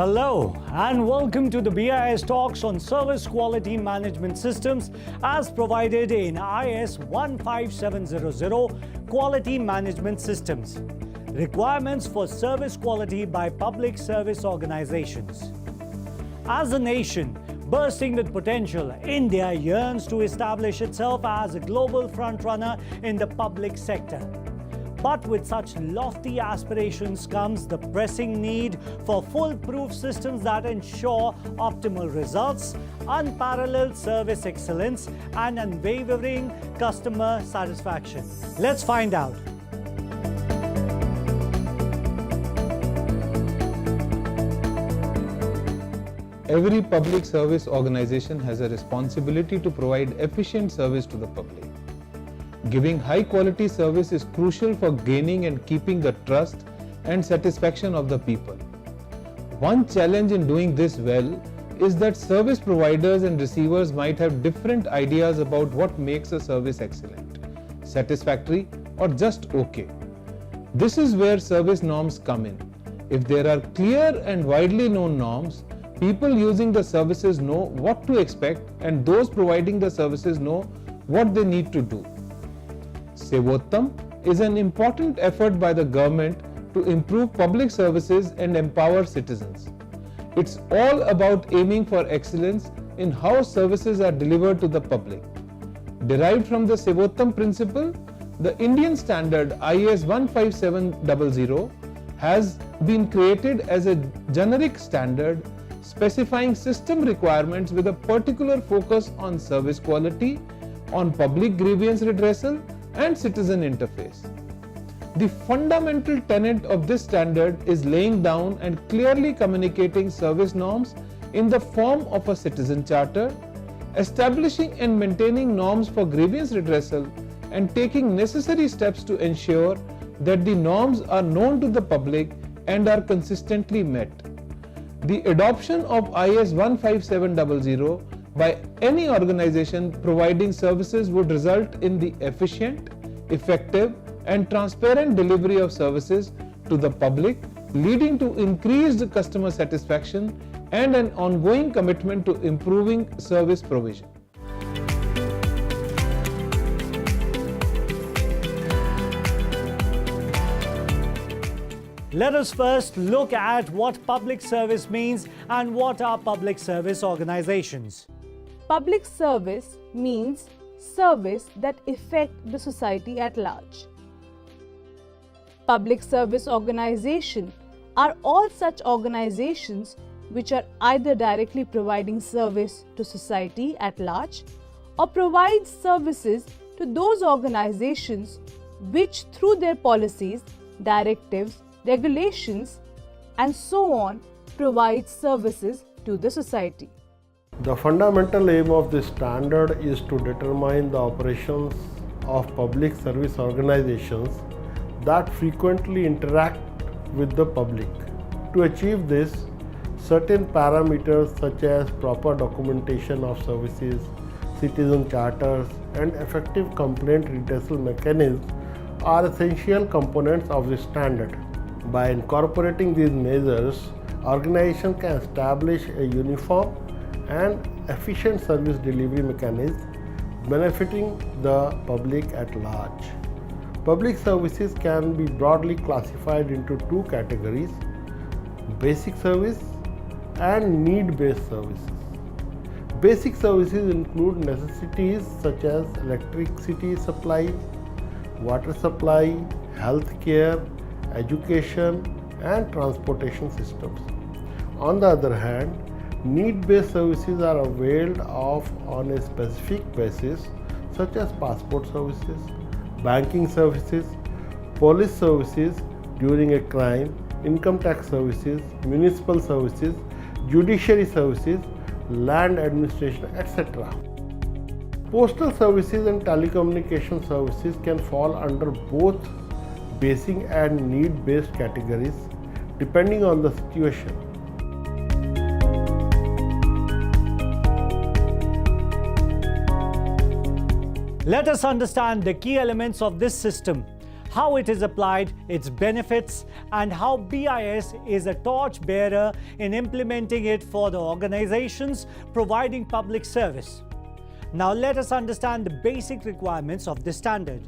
Hello and welcome to the BIS talks on service quality management systems as provided in IS 15700 Quality Management Systems. Requirements for service quality by public service organizations. As a nation bursting with potential, India yearns to establish itself as a global frontrunner in the public sector. But with such lofty aspirations comes the pressing need for foolproof systems that ensure optimal results, unparalleled service excellence, and unwavering customer satisfaction. Let's find out. Every public service organization has a responsibility to provide efficient service to the public. Giving high-quality service is crucial for gaining and keeping the trust and satisfaction of the people. One challenge in doing this well is that service providers and receivers might have different ideas about what makes a service excellent, satisfactory, or just okay. This is where service norms come in. If there are clear and widely known norms, people using the services know what to expect and those providing the services know what they need to do. Sevottam is an important effort by the government to improve public services and empower citizens. It's all about aiming for excellence in how services are delivered to the public. Derived from the Sevottam principle, the Indian standard IS 15700 has been created as a generic standard specifying system requirements with a particular focus on service quality, on public grievance redressal, and citizen interface. The fundamental tenet of this standard is laying down and clearly communicating service norms in the form of a citizen charter, establishing and maintaining norms for grievance redressal, and taking necessary steps to ensure that the norms are known to the public and are consistently met. The adoption of IS 15700 by any organization providing services would result in the efficient, effective, and transparent delivery of services to the public, leading to increased customer satisfaction and an ongoing commitment to improving service provision. Let us first look at what public service means and what are public service organizations. Public service means service that affect the society at large. Public service organization are all such organizations which are either directly providing service to society at large or provide services to those organizations which through their policies, directives, regulations and so on provide services to the society. The fundamental aim of this standard is to determine the operations of public service organizations that frequently interact with the public. To achieve this, certain parameters such as proper documentation of services, citizen charters, and effective complaint redressal mechanisms are essential components of this standard. By incorporating these measures, organizations can establish a uniform and efficient service delivery mechanism benefiting the public at large. Public services can be broadly classified into two categories: basic service and need-based services. Basic services include necessities such as electricity supply, water supply, health care, education, and transportation systems. On the other hand, need-based services are availed of on a specific basis such as passport services, banking services, police services during a crime, income tax services, municipal services, judiciary services, land administration, etc. Postal services and telecommunication services can fall under both basic and need-based categories depending on the situation. Let us understand the key elements of this system. how it is applied, its benefits, and how BIS is a torch bearer in implementing it for the organizations providing public service. Now let us understand the basic requirements of this standard.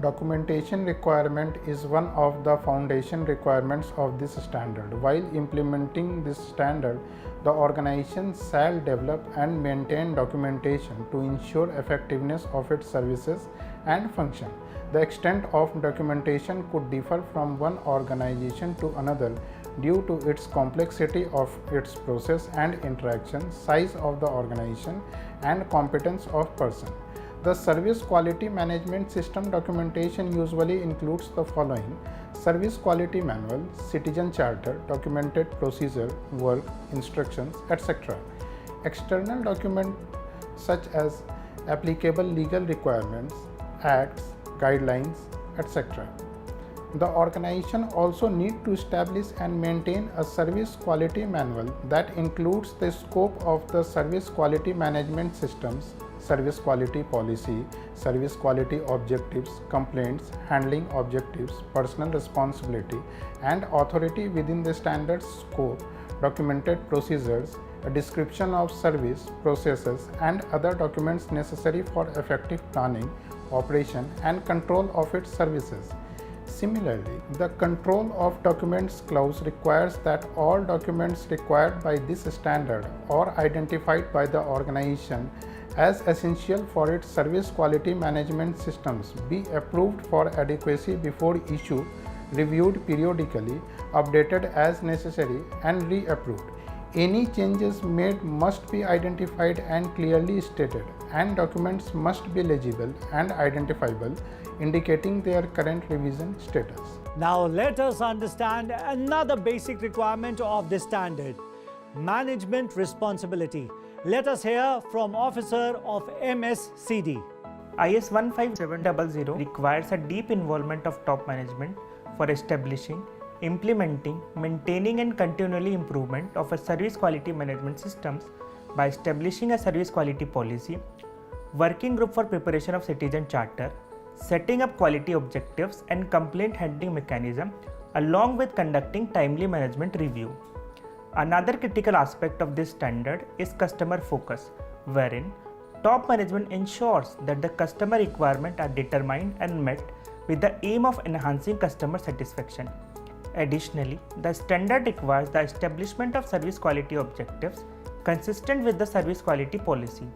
Documentation requirement is one of the foundation requirements of this standard. While implementing this standard, the organization shall develop and maintain documentation to ensure effectiveness of its services and function. The extent of documentation could differ from one organization to another due to its complexity of its process and interaction, size of the organization, and competence of person. The Service Quality Management System documentation usually includes the following: Service Quality Manual, Citizen Charter, documented procedure, work, instructions, etc. External documents such as applicable legal requirements, acts, guidelines, etc. The organization also needs to establish and maintain a service quality manual that includes the scope of the service quality management systems, service quality policy, service quality objectives, complaints, handling objectives, personal responsibility, and authority within the standard scope, documented procedures, a description of service, processes, and other documents necessary for effective planning, operation, and control of its services. Similarly, the Control of Documents clause requires that all documents required by this standard or identified by the organization as essential for its service quality management systems be approved for adequacy before issue, reviewed periodically, updated as necessary, and reapproved. Any changes made must be identified and clearly stated, and documents must be legible and identifiable, indicating their current revision status. Now let us understand another basic requirement of this standard: management responsibility. Let us hear from Officer of MSCD. IS 15700 requires a deep involvement of top management for establishing, implementing, maintaining and continually improvement of a service quality management systems by establishing a service quality policy, working group for preparation of citizen charter, setting up quality objectives and complaint handling mechanism, along with conducting timely management review. Another critical aspect of this standard is customer focus, wherein top management ensures that the customer requirements are determined and met with the aim of enhancing customer satisfaction. Additionally, the standard requires the establishment of service quality objectives consistent with the service quality policy.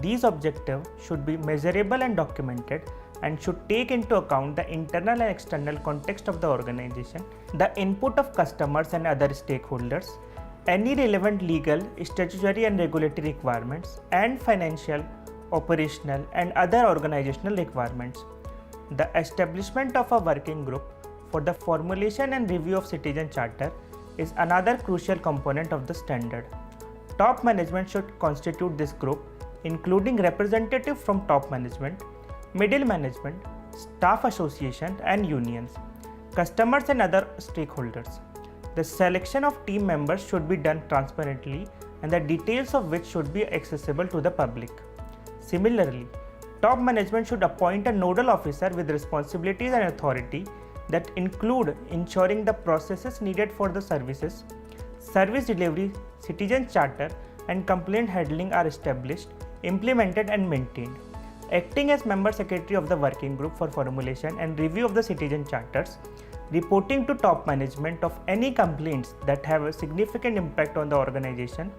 These objectives should be measurable and documented and should take into account the internal and external context of the organization, the input of customers and other stakeholders, any relevant legal, statutory and regulatory requirements, and financial, operational and other organizational requirements. The establishment of a working group for the formulation and review of citizen charter is another crucial component of the standard. Top management should constitute this group, including representatives from top management, middle management, staff association and unions, customers and other stakeholders. The selection of team members should be done transparently and the details of which should be accessible to the public. Similarly, top management should appoint a nodal officer with responsibilities and authority that include ensuring the processes needed for the services, service delivery, citizen charter and complaint handling are established, implemented and maintained. Acting as member secretary of the working group for formulation and review of the citizen charters, reporting to top management of any complaints that have a significant impact on the organization,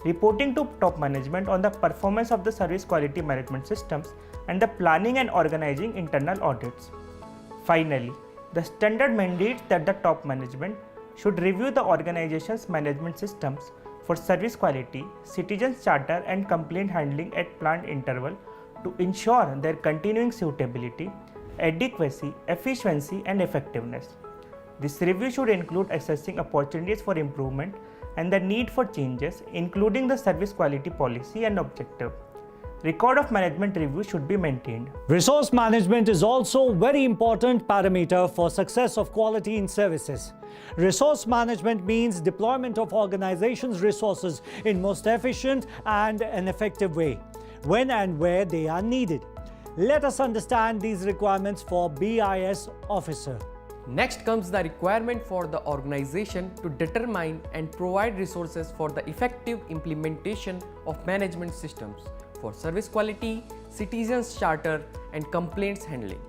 reporting to top management on the performance of the service quality management systems and the planning and organizing internal audits. Finally, the standard mandates that the top management should review the organization's management systems for service quality, citizens charter and complaint handling at planned interval to ensure their continuing suitability, adequacy, efficiency and effectiveness. This review should include assessing opportunities for improvement and the need for changes, including the service quality policy and objective. Record of management review should be maintained. Resource management is also a very important parameter for success of quality in services. Resource management means deployment of organizations' resources in most efficient and an effective way, when and where they are needed. Let us understand these requirements for BIS officer. Next comes the requirement for the organization to determine and provide resources for the effective implementation of management systems for service quality, citizens charter and complaints handling.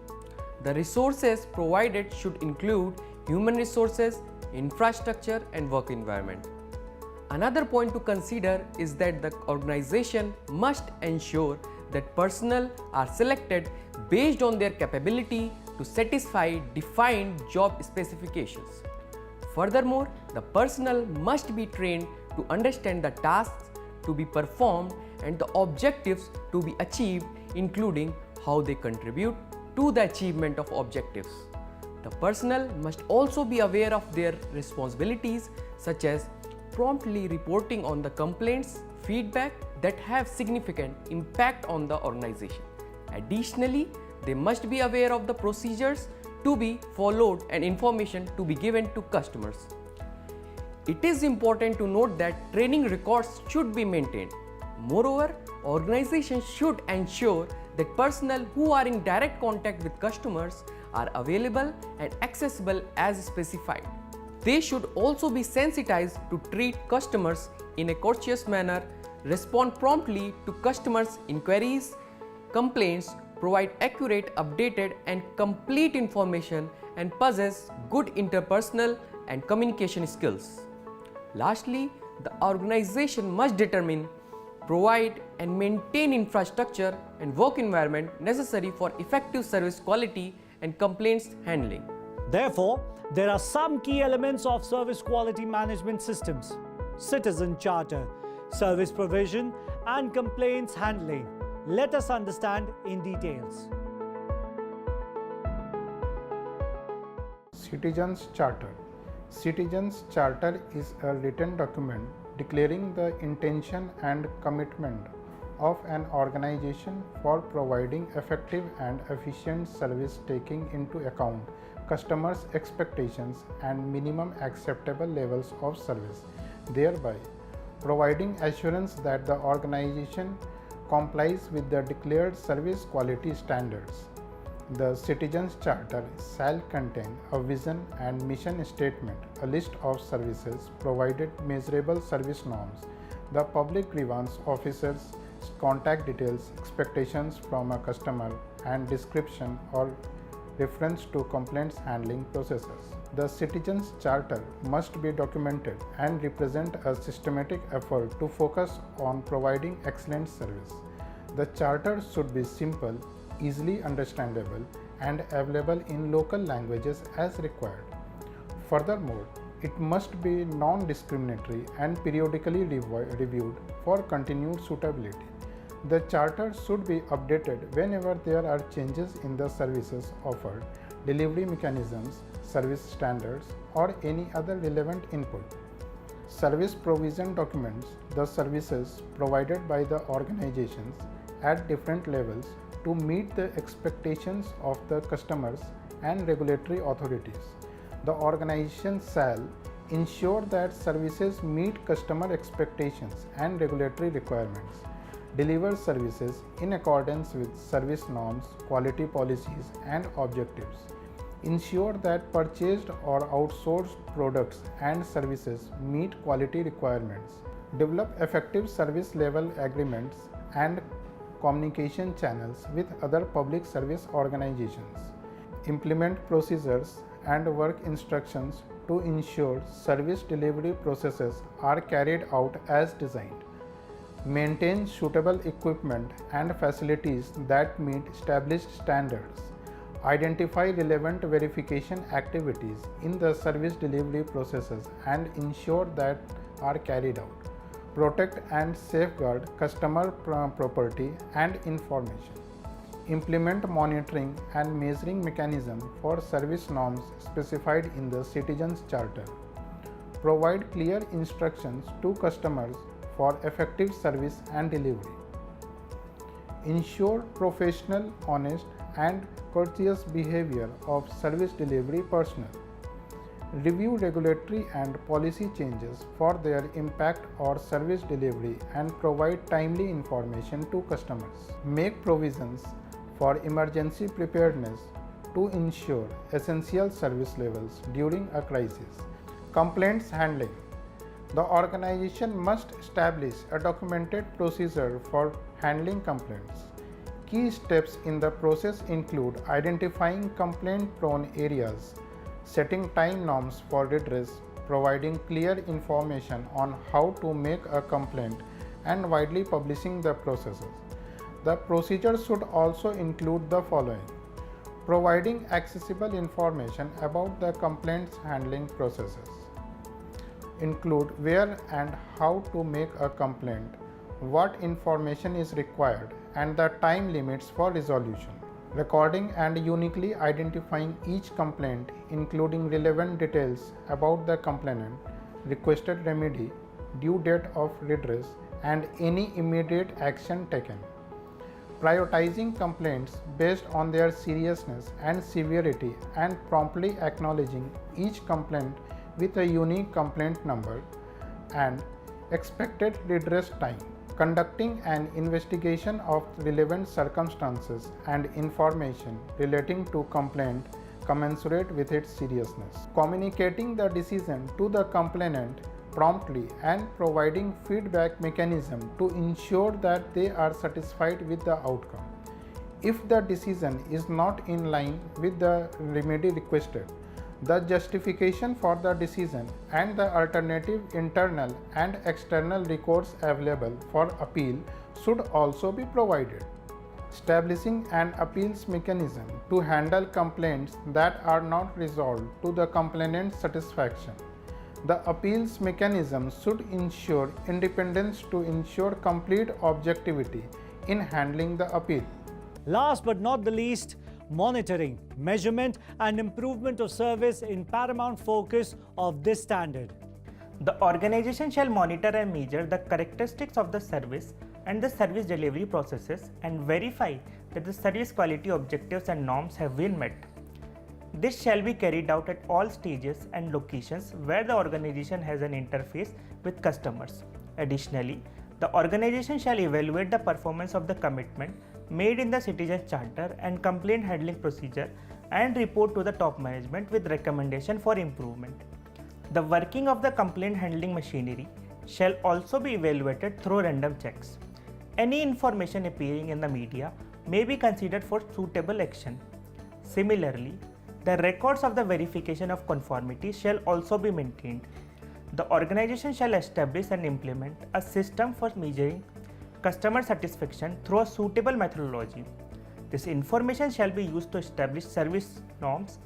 The resources provided should include human resources, infrastructure and work environment. Another point to consider is that the organization must ensure that personnel are selected based on their capability to satisfy defined job specifications. Furthermore, the personnel must be trained to understand the tasks to be performed and the objectives to be achieved, including how they contribute to the achievement of objectives. The personnel must also be aware of their responsibilities, such as promptly reporting on the complaints, feedback that have significant impact on the organization. Additionally, they must be aware of the procedures to be followed and information to be given to customers. It is important to note that training records should be maintained. Moreover, organizations should ensure that personnel who are in direct contact with customers are available and accessible as specified. They should also be sensitized to treat customers in a courteous manner, respond promptly to customers' inquiries, complaints, provide accurate, updated and complete information and possess good interpersonal and communication skills. Lastly, the organization must determine, provide and maintain infrastructure and work environment necessary for effective service quality and complaints handling. Therefore, there are some key elements of service quality management systems: citizen charter, service provision and complaints handling. Let us understand in details. Citizens Charter. Citizens Charter is a written document declaring the intention and commitment of an organization for providing effective and efficient service, taking into account customers' expectations and minimum acceptable levels of service, thereby providing assurance that the organization complies with the declared service quality standards. The Citizens Charter shall contain a vision and mission statement, a list of services provided, measurable service norms, the public grievance officer's contact details, expectations from a customer, and description or reference to complaints handling processes. The Citizens Charter must be documented and represent a systematic effort to focus on providing excellent service. The Charter should be simple, easily understandable, and available in local languages as required. Furthermore, it must be non-discriminatory and periodically reviewed for continued suitability. The Charter should be updated whenever there are changes in the services offered, delivery mechanisms, service standards, or any other relevant input. Service provision documents the services provided by the organizations at different levels to meet the expectations of the customers and regulatory authorities. The organization shall ensure that services meet customer expectations and regulatory requirements, deliver services in accordance with service norms, quality policies, and objectives, ensure that purchased or outsourced products and services meet quality requirements, develop effective service level agreements and communication channels with other public service organizations, implement procedures and work instructions to ensure service delivery processes are carried out as designed, maintain suitable equipment and facilities that meet established standards, identify relevant verification activities in the service delivery processes and ensure that are carried out, protect and safeguard customer property and information, implement monitoring and measuring mechanism for service norms specified in the Citizens Charter, provide clear instructions to customers for effective service and delivery, ensure professional, honest and courteous behavior of service delivery personnel, review regulatory and policy changes for their impact or service delivery and provide timely information to customers, make provisions for emergency preparedness to ensure essential service levels during a crisis. Complaints handling. The organization must establish a documented procedure for handling complaints. Key steps in the process include identifying complaint-prone areas, setting time norms for redress, providing clear information on how to make a complaint, and widely publishing the processes. The procedure should also include the following: providing accessible information about the complaints handling processes, include where and how to make a complaint, what information is required, and the time limits for resolution. Recording and uniquely identifying each complaint, including relevant details about the complainant, requested remedy, due date of redress, and any immediate action taken. Prioritizing complaints based on their seriousness and severity and promptly acknowledging each complaint with a unique complaint number and expected redress time. Conducting an investigation of relevant circumstances and information relating to complaint commensurate with its seriousness. Communicating the decision to the complainant promptly and providing feedback mechanism to ensure that they are satisfied with the outcome. If the decision is not in line with the remedy requested, the justification for the decision and the alternative internal and external recourse available for appeal should also be provided. Establishing an appeals mechanism to handle complaints that are not resolved to the complainant's satisfaction. The appeals mechanism should ensure independence to ensure complete objectivity in handling the appeal. Last but not the least, monitoring, measurement and improvement of service in paramount focus of this standard. The organization shall monitor and measure the characteristics of the service and the service delivery processes and verify that the service quality objectives and norms have been met. This shall be carried out at all stages and locations where the organization has an interface with customers. Additionally, the organization shall evaluate the performance of the commitment made in the Citizens Charter and complaint handling procedure and report to the top management with recommendation for improvement. The working of the complaint handling machinery shall also be evaluated through random checks. Any information appearing in the media may be considered for suitable action. Similarly, the records of the verification of conformity shall also be maintained. The organization shall establish and implement a system for measuring customer satisfaction through a suitable methodology. This information shall be used to establish service norms,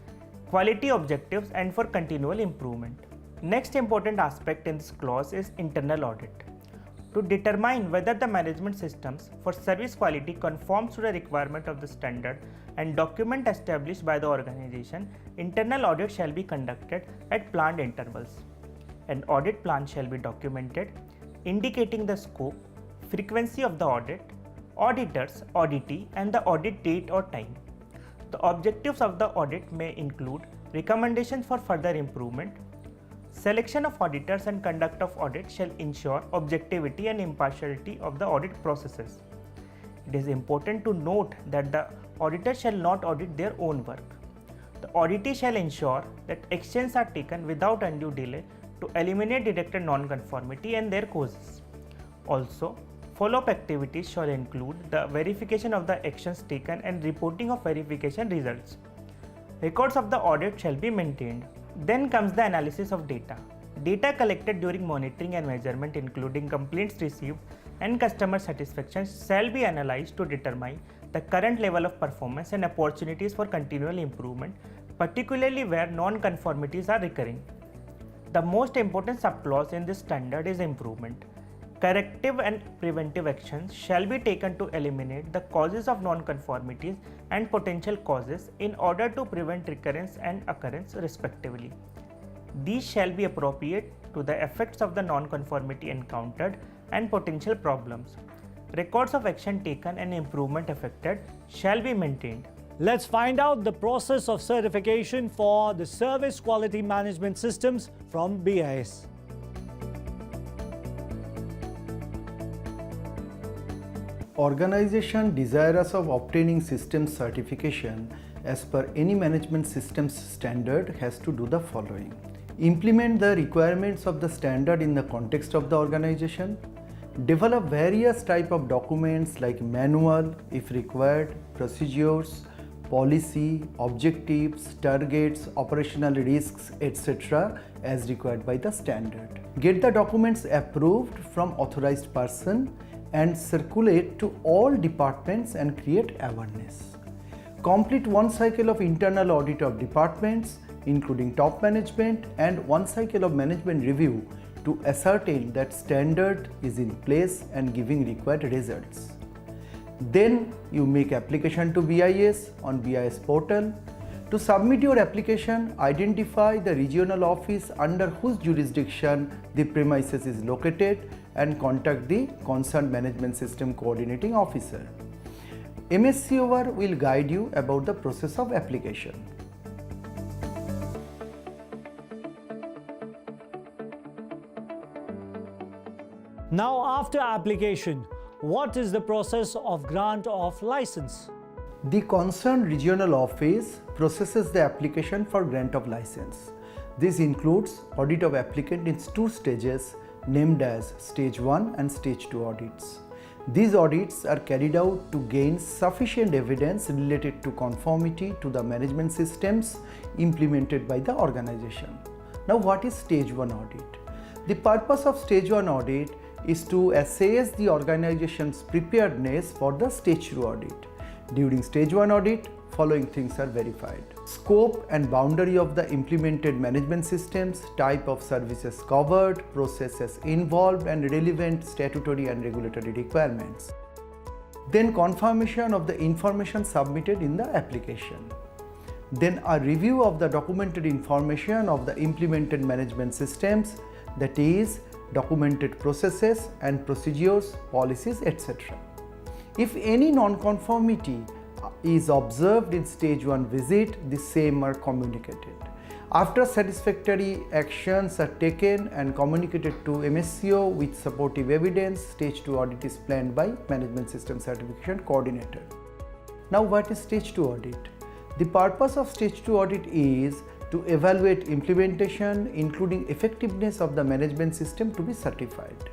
quality objectives, and for continual improvement. Next important aspect in this clause is internal audit. To determine whether the management systems for service quality conforms to the requirement of the standard and document established by the organization, internal audit shall be conducted at planned intervals. An audit plan shall be documented, indicating the scope, frequency of the audit, auditors, auditee, and the audit date or time. The objectives of the audit may include recommendations for further improvement. Selection of auditors and conduct of audit shall ensure objectivity and impartiality of the audit processes. It is important to note that the auditor shall not audit their own work. The auditee shall ensure that actions are taken without undue delay to eliminate detected non-conformity and their causes. Also, follow-up activities shall include the verification of the actions taken and reporting of verification results. Records of the audit shall be maintained. Then comes the analysis of data. Data collected during monitoring and measurement, including complaints received and customer satisfaction, shall be analyzed to determine the current level of performance and opportunities for continual improvement, particularly where non-conformities are recurring. The most important subclause in this standard is improvement. Corrective and preventive actions shall be taken to eliminate the causes of non-conformities and potential causes in order to prevent recurrence and occurrence respectively. These shall be appropriate to the effects of the non-conformity encountered and potential problems. Records of action taken and improvement effected shall be maintained. Let's find out the process of certification for the service quality management systems from BIS. Organization desirous of obtaining system certification as per any management systems standard has to do the following. Implement the requirements of the standard in the context of the organization. Develop various type of documents like manual, if required, procedures, policy, objectives, targets, operational risks, etc. as required by the standard. Get the documents approved from authorized person and circulate to all departments and create awareness. Complete one cycle of internal audit of departments, including top management, and one cycle of management review to ascertain that standard is in place and giving required results. Then you make application to BIS on BIS portal. To submit your application, identify the regional office under whose jurisdiction the premises is located and contact the concerned management system coordinating officer. MSCOR will guide you about the process of application. Now, after application, what is the process of grant of license? The concerned regional office processes the application for grant of license. This includes audit of applicant in two stages named as Stage 1 and Stage 2 audits. These audits are carried out to gain sufficient evidence related to conformity to the management systems implemented by the organization. Now, what is Stage 1 audit? The purpose of Stage 1 audit is to assess the organization's preparedness for the Stage 2 audit. During Stage 1 audit, following things are verified: scope and boundary of the implemented management systems, type of services covered, processes involved, and relevant statutory and regulatory requirements. Then confirmation of the information submitted in the application. Then a review of the documented information of the implemented management systems, that is, documented processes and procedures, policies, etc. If any non-conformity is observed in Stage 1 visit, the same are communicated. After satisfactory actions are taken and communicated to MSCO with supportive evidence, Stage 2 audit is planned by Management System Certification Coordinator. Now, what is Stage 2 audit? The purpose of Stage 2 audit is to evaluate implementation, including effectiveness of the management system to be certified.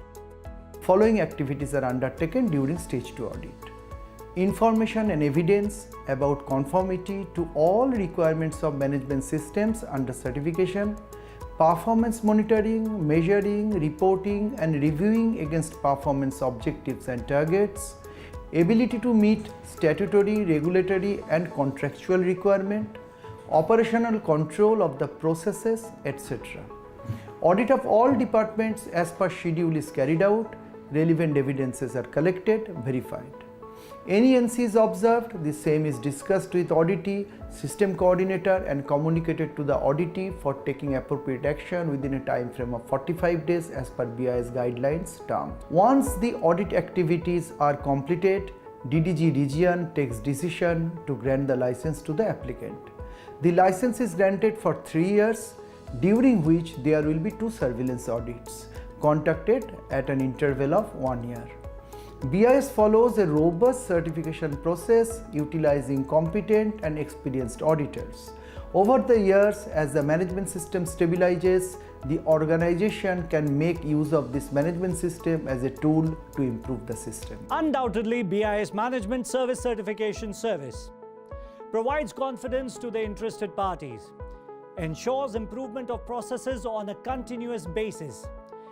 Following activities are undertaken during Stage 2 audit. Information and evidence about conformity to all requirements of management systems under certification, performance monitoring, measuring, reporting and reviewing against performance objectives and targets, ability to meet statutory, regulatory and contractual requirement, operational control of the processes, etc. Audit of all departments as per schedule is carried out, relevant evidences are collected, verified. Any NC is observed, the same is discussed with auditee, system coordinator and communicated to the auditee for taking appropriate action within a time frame of 45 days as per BIS guidelines term. Once the audit activities are completed, DDG region takes decision to grant the license to the applicant. The license is granted for 3 years, during which there will be 2 surveillance audits conducted at an interval of 1 year. BIS follows a robust certification process utilizing competent and experienced auditors. Over the years, as the management system stabilizes, the organization can make use of this management system as a tool to improve the system. Undoubtedly, BIS Management Service Certification Service provides confidence to the interested parties, ensures improvement of processes on a continuous basis,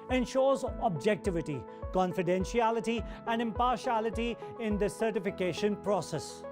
ensures objectivity, confidentiality, and impartiality in the certification process.